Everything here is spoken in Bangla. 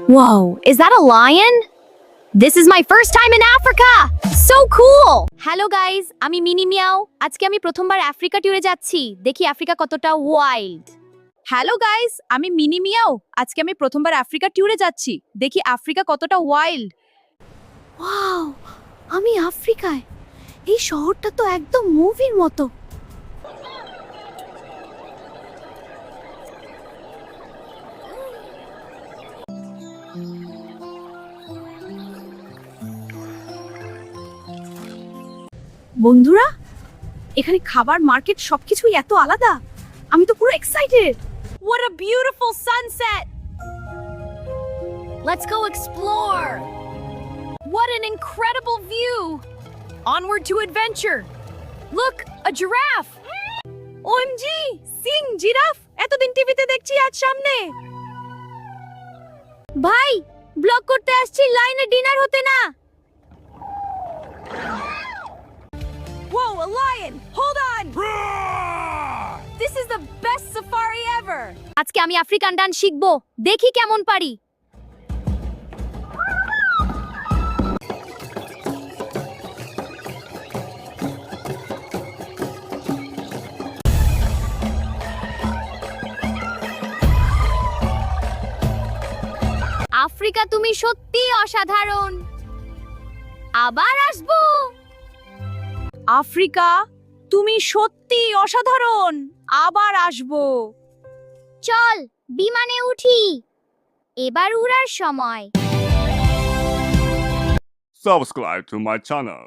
Whoa, is that a lion? This is my first time in Africa! So cool! Hello guys, আমি মিনি মিয়াও। আজকে আমি প্রথমবার আফ্রিকা ট্যুরে যাচ্ছি। দেখি আফ্রিকা কতটা ওয়াইল্ড। হ্যালো গাইস, আমি মিনি মিয়াও। আজকে আমি প্রথমবার আফ্রিকা ট্যুরে যাচ্ছি। দেখি আফ্রিকা কতটা ওয়াইল্ড। ওয়াও, আমি আফ্রিকায়। এই শহরটা তো একদম মুভির মতো। বন্ধুরা, এখানে খাবার মার্কেট সবকিছুই এত আলাদা। আমি তো পুরো excited. What a beautiful sunset! Let's go explore! What an incredible view! Onward to adventure! Look, a giraffe! OMG! Seeing giraffe! এতদিন টিভিতে দেখছি আজ সামনে। ভাই, ব্লগ করতে আসছি, লাইনে ডিনার হতে না। Whoa, a lion! Hold on! This is the best safari ever! আজকে আমি আফ্রিকান ডান্স শিখবো। দেখি কেমন পারি। আফ্রিকা তুমি সত্যি অসাধারণ। আবার আসবো। আফ্রিকা, তুমি সত্যি অসাধারণ। আবার আসবো। চল বিমানে উঠি, এবার উড়ার সময়। Subscribe to my channel.